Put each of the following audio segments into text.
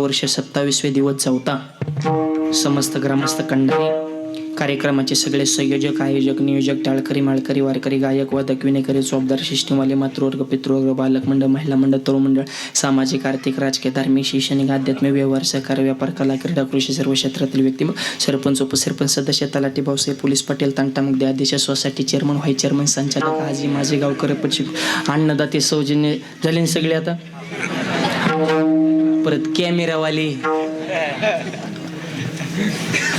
वर्ष 27वे दिवस चौथा समस्त ग्रामस्थ कंडारी कार्यक्रमाचे सगळे संयोजक आयोजक नियोजक टाळकरी माळकरी वारकरी गायक वादक विनेकरी चौबदार शिष्टीवाले मातृवर्ग पितृवर्ग बालक मंडळ महिला मंडळ तरुण मंडळ सामाजिक आर्थिक राजकीय धार्मिक शैक्षणिक आध्यात्मिक व्यवहार सहकार व्यापार कला क्रीडा कृषी सर्व क्षेत्रातील व्यक्ती सरपंच उपसरपंच सदस्य तलाठी भाऊसाहेब पोलीस पाटील तांटामुगदे अध्यक्ष सोसायटी चेअरमन व्हाईस चेअरमन संचालक आजी माझे गावकर अन्नदाते सौजन्य झाले सगळे आता परत कॅमेरावाले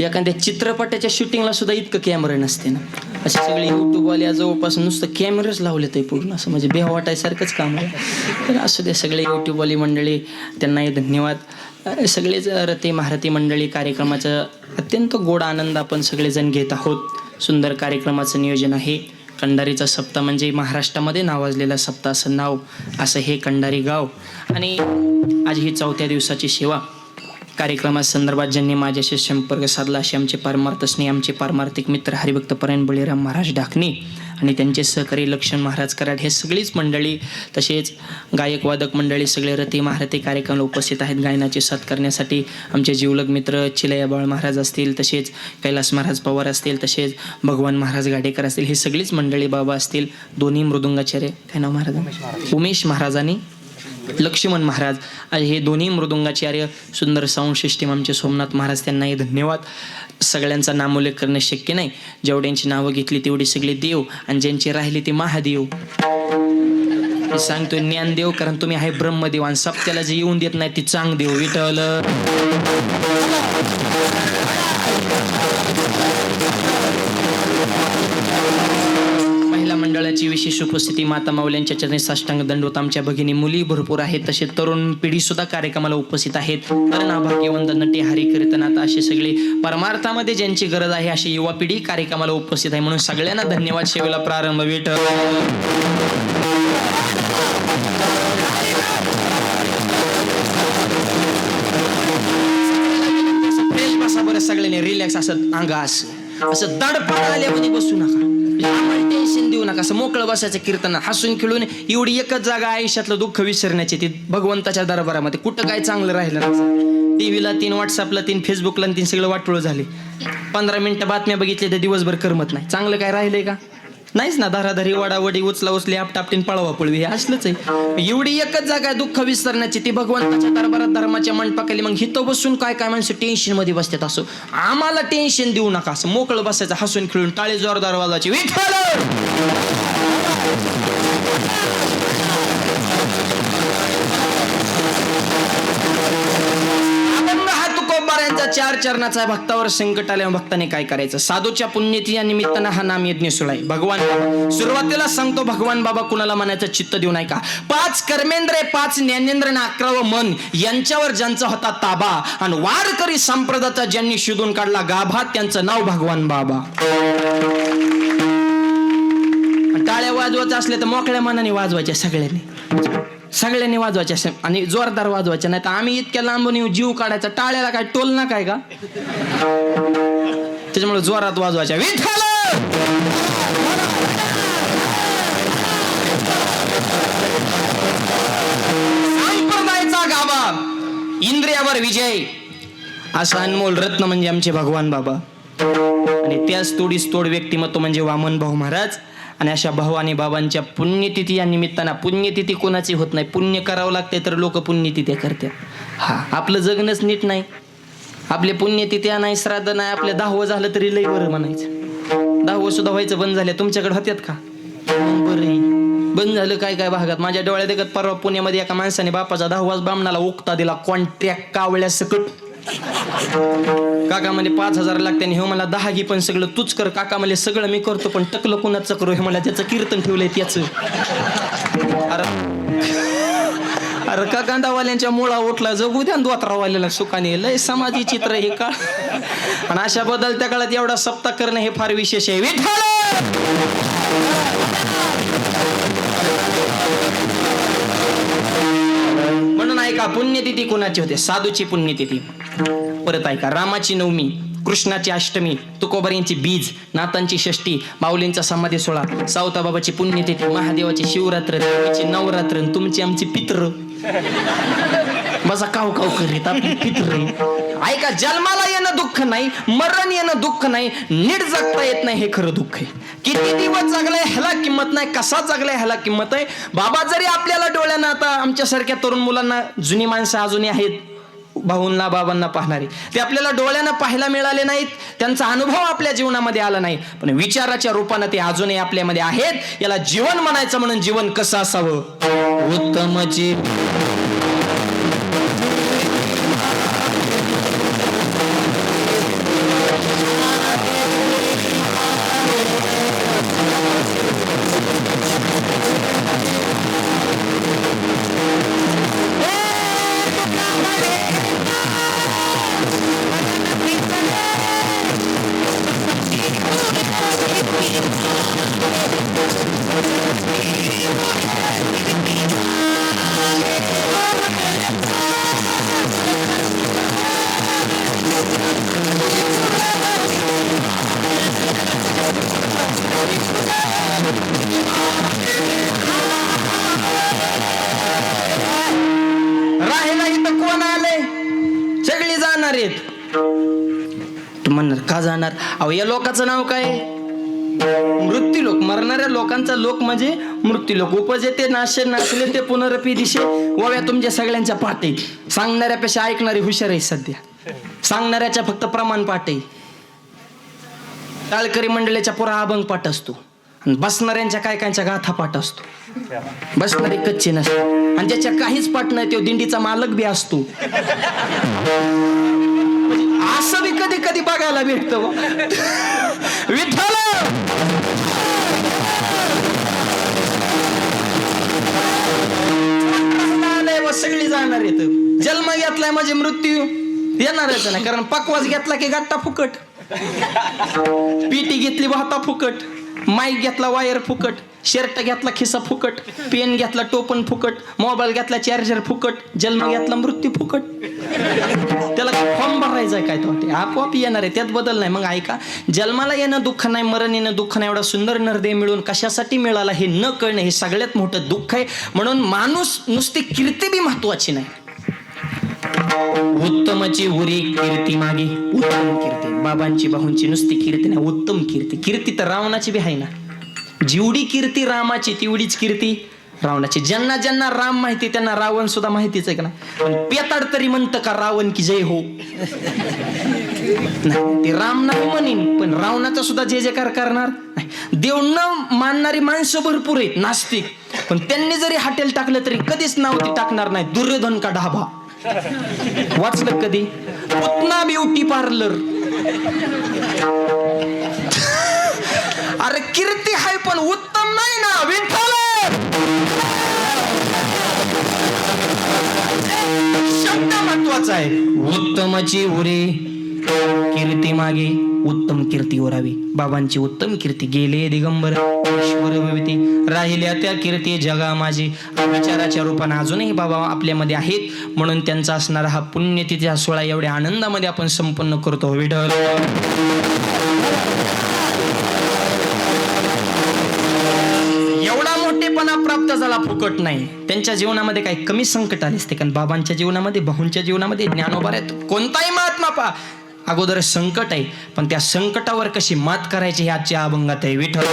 एखाद्या चित्रपटाच्या शूटिंगला सुद्धा इतकं कॅमेरा नसते ना असे सगळे यूट्यूबवाले जवळपास नुसतं कॅमेराच लावले ते पूर्ण असं म्हणजे बेह वाटायसारखंच काम आहे. तर असू दे सगळे यूट्यूबवाली मंडळी त्यांनाही धन्यवाद. सगळेच रती महारथी मंडळी कार्यक्रमाचा अत्यंत गोड आनंद आपण सगळेजण घेत आहोत. सुंदर कार्यक्रमाचं नियोजन आहे. कंडारीचा सप्ताह म्हणजे महाराष्ट्रामध्ये नावाजलेला सप्ताह असं नाव असं हे कंडारी गाव आणि आज ही 4थ्या दिवसाची सेवा कार्यक्रमासंदर्भात ज्यांनी माझ्याशी संपर्क साधला असे आमचे परमार्थ स्नेही आमचे पारमार्थिक मित्र हरिभक्त परायण बळीराम महाराज ढाकणे आणि त्यांचे सहकारी लक्ष्मण महाराज कराड हे सगळीच मंडळी तसेच गायक वादक मंडळी सगळे रती महारथी कार्यक्रमाला उपस्थित आहेत. गायनाची साथ करण्यासाठी आमचे जीवलग मित्र चिलया बाळ महाराज असतील तसेच कैलास महाराज पवार असतील तसेच भगवान महाराज गाडेकर असतील ही सगळीच मंडळी बाबा असतील. दोन्ही मृदुंगाचार्य काय नाव महाराज उमेश महाराज आणि लक्ष्मण महाराज हे दोन्ही मृदुंगाचार्य सुंदर साऊंड सिस्टीम आमचे सोमनाथ महाराज त्यांनाही धन्यवाद. सगळ्यांचा नामोल्लेख करणे शक्य नाही. जेवढ्यांची नावं घेतली तेवढी सगळे देव आणि ज्यांची राहिली ते महादेव. मी सांगतोय ज्ञानदेव कारण तुम्ही आहे ब्रह्मदेव आणि सप्त्याला जे येऊन देत नाही ती चांगदेव विठ्ठल. मंडळाची विशेष उपस्थिती माता माऊल्यांच्या चरणी साष्टांग दंडवत आमच्या भगिनी मुली भरपूर आहेत तसे तरुण पिढी सुद्धा कार्यक्रमाला उपस्थित आहेत. तरणा भाग्यवंत नटे हरी कीर्तनात असे सगळे परमार्थामध्ये ज्यांची गरज आहे अशी युवा पिढी कार्यक्रमाला उपस्थित आहे म्हणून सगळ्यांना धन्यवाद. सेवेला प्रारंभ विठ्ठल. फ्रेश बसा बरं सगळ्यांनी रिलॅक्स असं अंगा असं दडपण आल्यामध्ये बसू नका टेन्शन देऊ नका असं मोकळं बसायचं कीर्तन हसून खेळून एवढी एकच जागा आयुष्यातलं दुःख विसरण्याची ती भगवंताच्या दरबारामध्ये कुठं काय चांगलं राहिलं. टीव्हीला 3 व्हॉट्सअपला 3 फेसबुकला 3 सगळं वाटोळ झाले. 15 मिनिटं बातम्या बघितल्या तर दिवसभर करमत नाही. चांगलं काय राहिलंय का नाहीच ना. धाराधारी वाडावडी उचला उचली आपटापटीन पळवा पळवी हे असलंच आहे. एवढी एकच जागा आहे दुःख विसरण्याची ती भगवंताच्या दरबारात धर्माच्या मंडपाखाली. मग हिथं बसून काय काय माणसं टेन्शन मध्ये बसतात. असं आम्हाला टेन्शन देऊ नका असं मोकळं बसायचं हसून खेळून टाळे जोरदार वाजवायचे विठ्ठल. चार चरणाचा भक्तावर संकट आल्या भक्ताने काय करायचं. साधूच्या पुण्यतिथी या निमित्तानं हा नाम यज्ञ सुळाय भगवान. सुरुवातीला सांगतो भगवान बाबा कुणाला म्हणायचं चित्त देऊ नका. 5 कर्मेंद्रे 5 ज्ञानेंद्र आणि 11वं मन यांच्यावर ज्यांचा होता ताबा आणि वारकरी संप्रदायाचा ज्यांनी शोधून काढला गाभा त्यांचं नाव भगवान बाबा. टाळ्या वाजवायच्या असल्या तर मोकळ्या मनाने वाजवायच्या सगळ्यांनी वाजवायच्या आणि जोरदार वाजवायच्या. नाही तर आम्ही इतक्या लांबून येऊ जीव काढायचा. टाळ्याला काय टोल ना काय का त्याच्यामुळे जोरात वाजवायच्या विठ्ठल. संप्रदायाचा गाभा इंद्रियावर विजय असा अनमोल रत्न म्हणजे आमचे भगवान बाबा आणि त्याच तोडीस तोड व्यक्तिमत्व म्हणजे वामन भाऊ महाराज. आणि अशा भाऊ आणि बाबांच्या पुण्यतिथी या निमित्तानं पुण्यतिथी कोणाची होत नाही. पुण्य करावं लागते तर लोक पुण्यतिथ्या करतात. हा आपलं जगणंच नीट नाही. आपले पुण्यतिथ्या नाही श्राद्ध नाही. आपल्या 10वं झालं तरी लई बरं म्हणायचं. 10वं सुद्धा व्हायचं बंद झालं. तुमच्याकडे होत्यात का बरं बंद झालं काय काय भागात. माझ्या डोळ्यात देखत परवा पुण्यामध्ये एका माणसाने बापाचा 10वाच बामणाला ओक्ता दिला कॉन्ट्रॅक्ट कावळ्या सकट. काका म्हणजे 5,000 लागते आणि हे मला 10 घे पण सगळं तूच कर. काका म्हणजे सगळं मी करतो पण टकलं कुणाचं करू हे मला त्याचं कीर्तन ठेवलंय त्याचं. अरे काकांदावाल्यांच्या मुळा उठला जगू द्या दोतरावाल्याला सुखाने. लय समाजी चित्र हे काळ आणि अशा बदलत्या काळात एवढा सप्ताह करणं हे फार विशेष आहे विठ्ठल. म्हणून ऐका पुण्यतिथी कोणाची होते. साधूची पुण्यतिथी. परत ऐका रामाची नवमी कृष्णाची अष्टमी तुकोबारींची बीज नाथांची षष्टी माऊलींचा समाधी सोहळा सावता बाबाची पुण्यतिथी महादेवाची शिवरात्र देवीची नवरात्र तुमची आमची पित्र बसा काव काव करीत आपली पित्र ऐका. जन्माला येणं दुःख नाही, मरण येणं दुःख नाही, नीट जगता येत नाही हे खरं दुःख आहे. किती दिवस जगलाय ह्याला किंमत नाही, कसा जगलाय ह्याला किंमत आहे. बाबा जरी आपल्याला डोळ्यानं, आता आमच्यासारख्या तरुण मुलांना जुनी माणसं अजूनही आहेत भाऊंना बाबांना पाहणारे, ते आपल्याला डोळ्यानं पाहायला मिळाले नाहीत, त्यांचा अनुभव आपल्या जीवनामध्ये आला नाही, पण विचाराच्या रूपानं ते अजूनही आपल्यामध्ये आहेत. याला जीवन म्हणायचं. म्हणून जीवन कसं असावं? उत्तम राहायला इथं कोण आले? सगळी जाणार आहेत. तू म्हणणार का जाणार? अहो या लोकांचं नाव काय? मृत्यू लोक. मरणाऱ्या लोकांचा लोक म्हणजे मृत्यू लोक. उपजेते नाशे नाचले ते पुनरपी दिशे ओव्या तुमच्या सगळ्यांच्या पाटे. सांगणाऱ्यापेक्षा ऐकणारी हुशार आहे सध्या. सांगणाऱ्याच्या फक्त प्रमाण पाठ आहे. टाळकरी मंडळीच्या पुरा अभंग पाठ असतो, बसणाऱ्यांच्या काय कायच्या गाथा पाठ असतो. बसणारे कच्चे नसते, आणि ज्याच्या काहीच पाठ नाही तो दिंडीचा मालक बी असतो. असं बी कधी कधी बघायला भेटतं. विठ्ठल सगळी जाणार येत. जन्म घेतलाय म्हणजे मृत्यू येणारच नाही, कारण पकवास घेतला की गट्टा फुकट, पीटी घेतली वाहता फुकट, माईक घेतला वायर फुकट, शर्ट घेतला खिसा फुकट, पेन घेतला टोपन फुकट, मोबाईल घेतला चार्जर फुकट, जन्म घेतला मृत्यू फुकट. त्याला फॉर्म भरायचा काय तो ते आपोआप येणार आहे, त्यात बदल नाही. मग ऐका, जन्माला येणं दुःख नाही, मरण येणं दुःख नाही. एवढा सुंदर नरदेह मिळून कशासाठी मिळाला हे न कळणं हे सगळ्यात मोठं दुःख आहे. म्हणून माणूस नुसती कीर्ती बी महत्वाची नाही. उत्तमची उरी कीर्ती मागे उत्तम कीर्ती. बाबांची भाऊंची नुसती कीर्ती नाही, उत्तम कीर्ती. कीर्ती तर रावणाची बी आहे ना. जेवढी कीर्ती रामाची तेवढीच कीर्ती रावणाची. ज्यांना ज्यांना राम माहिती त्यांना रावण सुद्धा माहितीच आहे का ना. पण पेताड तरी म्हणतं का रावण की जय हो? नाही, ते राम नाही म्हणेन, पण रावणाचा सुद्धा जय जयकार करणार नाही. देव न मानणारी माणसं भरपूर आहेत नास्तिक, पण त्यांनी जरी हॉटेल टाकलं तरी कधीच नाव ते टाकणार नाही दुर्योधन का ढाबा. वाचलं कधी? Putana beauty parlour. अरे कीर्ती आहे पण उत्तम नाही ना. विठ्ठल शब्द महत्वाचा आहे. उत्तमची उरे कीर्ती मागे उत्तम कीर्ती ओरावी. बाबांची उत्तम कीर्ती. गेले दिगंबर ईश्वर भविती, राहिल्या त्या कीर्ती जगा माझी. विचाराच्या रूपाने अजूनही बाबा आपल्यामध्ये आहेत. म्हणून त्यांचा असणारा हा पुण्यतिथी हा सोहळा एवढ्या आनंदामध्ये आपण संपन्न करतो. विठ्ठल एवढा मोठेपणा प्राप्त झाला फुकट नाही. त्यांच्या जीवनामध्ये काही कमी संकट आले असते, कारण बाबांच्या जीवनामध्ये भाऊंच्या जीवनामध्ये ज्ञानोबाऱ्यात कोणताही महात्मा पहा अगोदर संकट आहे, पण त्या संकटावर कशी मात करायची हे आजच्या अभंगात आहे. विठ्ठल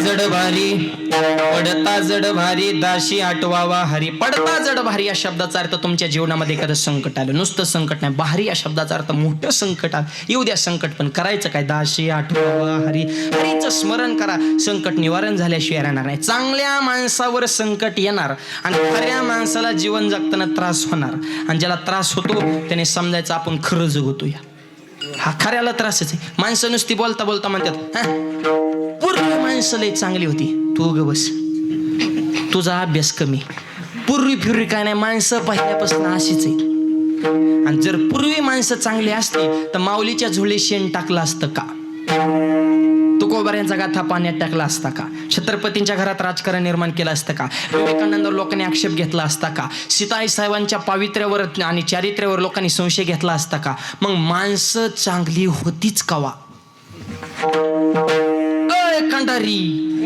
जड भारी पडता जड भारी दाशी आठवावा हरी. पडता जड भारी या शब्दाचा अर्थ तुमच्या जीवनामध्ये एखादं संकट आलं, नुसतं संकट नाही, भारी या शब्दाचा अर्थ मोठं संकट आलं. येऊ द्या संकट, पण करायचं काय? दाशी आठवावा हरी. हरीचं स्मरण करा. संकट निवारण झाल्याशिवाय राहणार नाही. चांगल्या माणसावर संकट येणार आणि खऱ्या माणसाला जीवन जगताना त्रास होणार. आणि ज्याला त्रास होतो त्याने समजायचं आपण खरं जगतो. हा खऱ्याला त्रासच आहे. माणसं नुसती बोलता बोलता म्हणतात पूर्वी माणसं लय चांगली होती. तू ग बस, तुझा अभ्यास कमी. पूर्वी फिरवी काय नाही, माणसं पहिल्यापासून अशीच आहे. आणि जर पूर्वी माणसं चांगली असती तर माऊलीच्या झोळी शेण टाकलं असतं का? तुकोबाऱ्यांचा गाथा पाण्यात टाकला असता का? छत्रपतींच्या घरात राजकारण निर्माण केलं असतं का? विवेकानंद लोकांनी आक्षेप घेतला असता का? सीताई साहेबांच्या पावित्र्यावर आणि चारित्र्यावर लोकांनी संशय घेतला असता का? मग माणसं चांगली होतीच कवा? कंडारी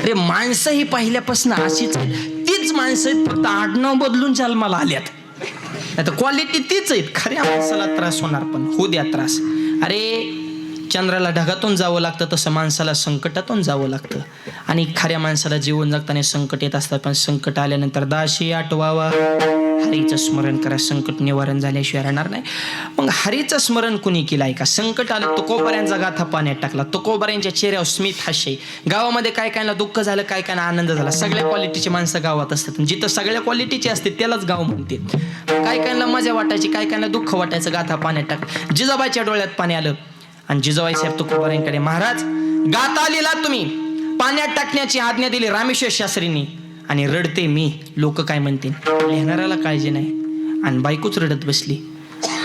अरे माणसं ही पहिल्यापासून अशीच आहेत. तीच माणसं आहेत, फक्त आडनाव बदलून जन्माला आल्यात. आता क्वालिटी तीच आहेत. खऱ्या माणसाला त्रास होणार, पण होऊ द्या त्रास. अरे चंद्राला ढगातून जावं लागतं, तसं माणसाला संकटातून जावं लागतं. आणि खऱ्या माणसाला जीवन जगताना संकट येत असतात, पण संकट आल्यानंतर दाशी आठवावा, हरीचं स्मरण करा. संकट निवारण झाल्याशिवाय राहणार नाही. मग हरीचं स्मरण कुणी केलंय का? संकट आलं, तुकोबाऱ्यांचा गाथा पाण्यात टाकला. तुकोबाऱ्यांच्या चेहऱ्यावर स्मित हास्य. गावामध्ये काय कायला दुःख झालं, काय कायला आनंद झाला. सगळ्या क्वालिटीची माणसं गावात असतात. जिथं सगळ्या क्वालिटीची असते त्यालाच गाव म्हणते. काय कायला मजा वाटायची, काय कायला दुःख वाटायचं. गाथा पाण्यात टाक. जिजाबाईच्या डोळ्यात पाणी आलं आणि जिजाबाई साहेब तुकोबाऱ्यांकडे, महाराज गाथा लिहिला तुम्ही, पाण्यात टाकण्याची आज्ञा दिली रामेश्वर शास्त्रींनी, आणि रडते मी, लोक काय म्हणतील. लिहिणाऱ्याला काळजी नाही आणि बायकोच रडत बसली.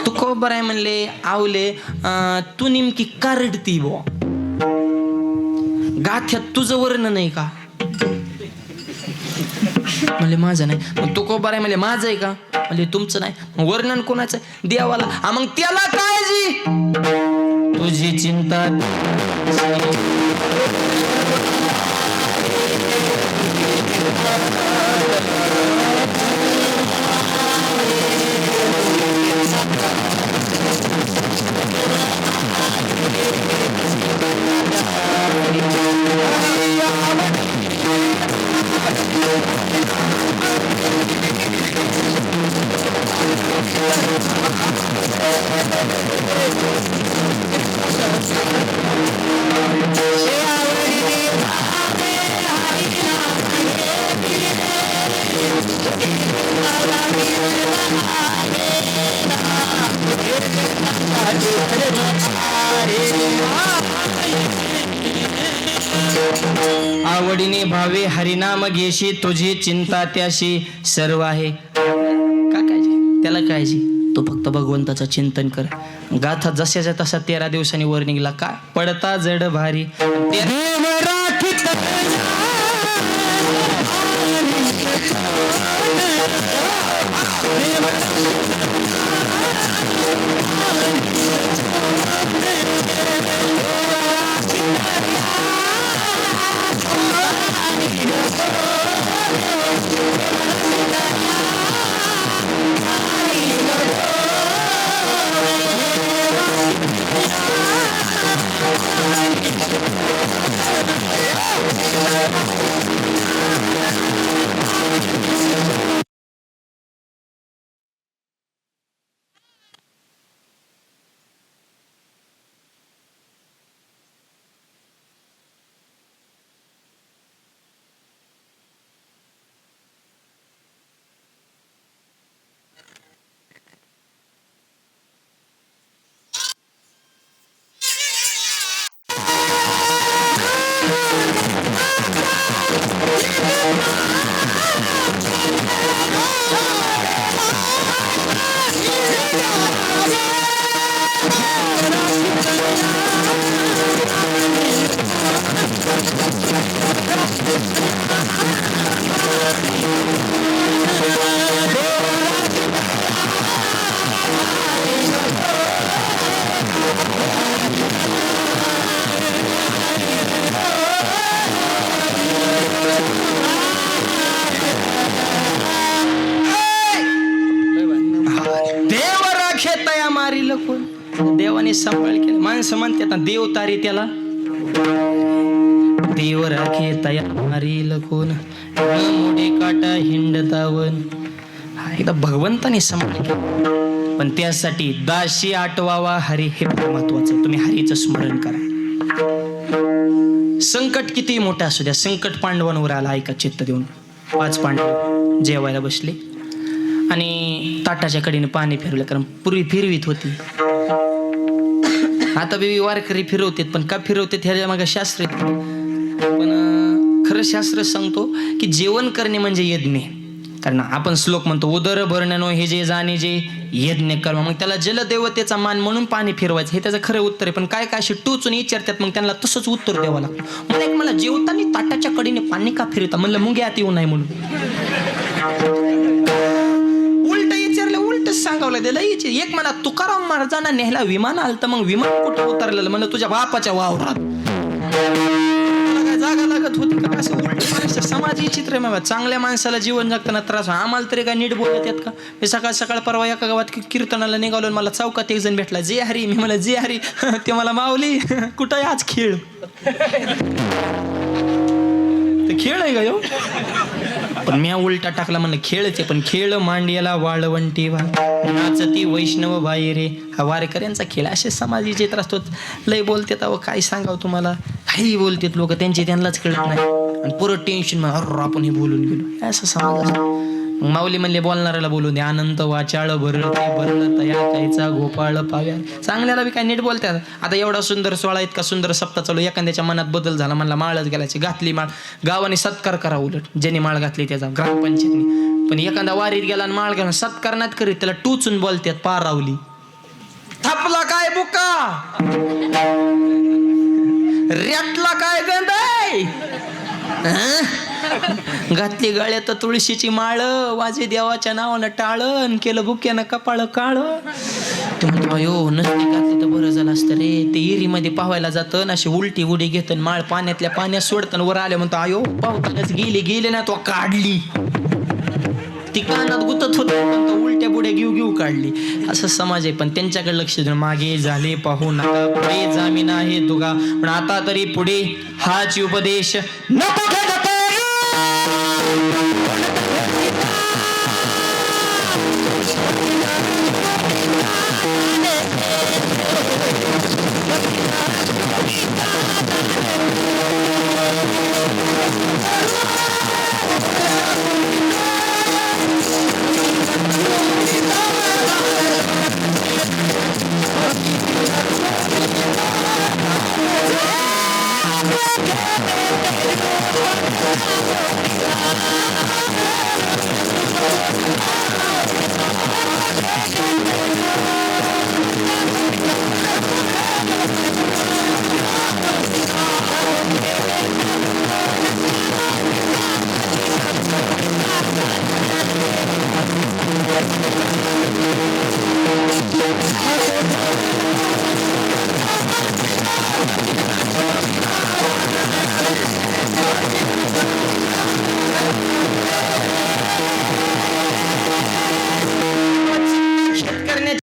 तुकोबाराय म्हणले, आवले तू नेमकी का रडती बुवा? गाथ्यात तुझं वर्ण नाही का? म्हणले माझं नाही. मग तुकोबाराय म्हणले माझं आहे का? म्हणले तुमचं नाही. मग वर्णन कोणाचं? देवाला. मग त्याला काळजी, तुझी चिंता. आवडीने भावे हरिनाम घेशी, तुझी चिंता त्याशी सर्व आहे. का काळजी? त्याला काळजी, तो फक्त भगवंताचं चिंतन कर. गाथा जशाच्या तसा 13 दिवसांनी वर निघला. का पडता जड भारी, देवाने सांभाळ केलं. माणसं म्हणतात ना देव तारी त्याला, देव राखे तया मारील कोण, मोठे काटा हिंडतावन. एकदा भगवंताने सांभाळ केलं, पण त्यासाठी दाशी आठवावा हरी, हे महत्वाचं. तुम्ही हरीचं स्मरण करा. संकट किती मोठं असू द्या, संकट पांडवांवर आला. ऐका चित्त देऊन. 5 पांडव जेवायला बसले आणि ताटाच्या कडेने पाणी फिरवलं, कारण पूर्वी फिरवीत होती. आता बेबी वारकरी फिरवतात, पण का फिरवतात ह्याच्या मागे शास्त्र. पण खरं शास्त्र सांगतो की जेवण करणे म्हणजे यज्ञ. कारण आपण श्लोक म्हणतो उदर भरणनो हे जे जाणे जे यज्ञ कर्म. मग त्याला जलदेवतेचा मान म्हणून पाणी फिरवायचं, हे त्याचं खरं उत्तर आहे. पण काय काय अशी टोचून विचारतात, मग त्यांना तसंच उत्तर द्यावं लागतं. मला जेवताना ताटाच्या कडेने पाणी का फिरवता? म्हणलं मुंग्या आत येऊ नये म्हणून. उलट विचारलं, उलट सांगावं लागलं. एक मला तुकाराम महाराजांना नेहला विमान आलं, तर मग विमान कुठं उतरलेलं? म्हणलं तुझ्या बापाच्या वावरात. विचित्र आहे. चांगल्या माणसाला जीवन जगताना त्रास, आम्हाला तरी काय नीट बोलत आहेत का? मी सकाळ सकाळ परवा एका गावात कीर्तनाला निघालो, मला चौकात एक जण भेटला, जे हरी. मी मला जे हरी. ते मला माऊली कुठं आहे आज खेळ? ते खेळ आहे का यो? पण मी उलटा टाकला, म्हणलं खेळच आहे, पण खेळ मांडियाला वाळवंटी वा नाचती वैष्णव बाई रे. हा वारकऱ्यांचा खेळ. असे समाजी चित्र असतो. लय बोलतात अहो, काय सांगावं तुम्हाला, काही बोलतात लोक, त्यांचे त्यांनाच कळत नाही आणि पुरं टेन्शन, आपण हे बोलून गेलो, असं समाज असतो. माऊली म्हणले बोलणाऱ्याला बोलून दे. अनंत वाचाळ भरळते भरळ तया कायचा गोपाळ पाव्या. चांगल्याला बी काय नीट बोलतात. आता एवढा सुंदर सोहळा, इतका सुंदर सप्ताह चालू, एखाद्याच्या मनात बदल झाला, म्हणला माळच घालायची, घातली माळ, गावाने सत्कार करा, उलट ज्याने माळ घातली त्याचा, ग्रामपंचायतनी. पण एखादा वारीत गेला आणि माळ घालून सत्कार नाहीत करीत, त्याला टोचून बोलतात, पारावली थापला काय बुका, रेटला काय गंधाय, घातली गळ्यात तुळशीची माळ, वाजे देवाच्या नावानं टाळण, केलं बुक्यानं कपाळ काळ. ते म्हणतो अयो नसती घातली तर बरं झालं असतं रे. ते इरीमध्ये पाहायला जातं, अशी उलटी उडी घेतं, माळ पाण्यातल्या पाण्यात सोडतं, वर आल्या म्हणतो अयो पावतानाच गेली ना तो काढली. ती कानात गुतत होती, पण तो उलट्या बुड्या घेऊ काढली. असं समाज आहे. पण त्यांच्याकडे लक्ष देणं, मागे झाले पाहू नका, पुढे जामीन आहे तुगा, पण आता तरी पुढे हाच उपदेश नको घेता.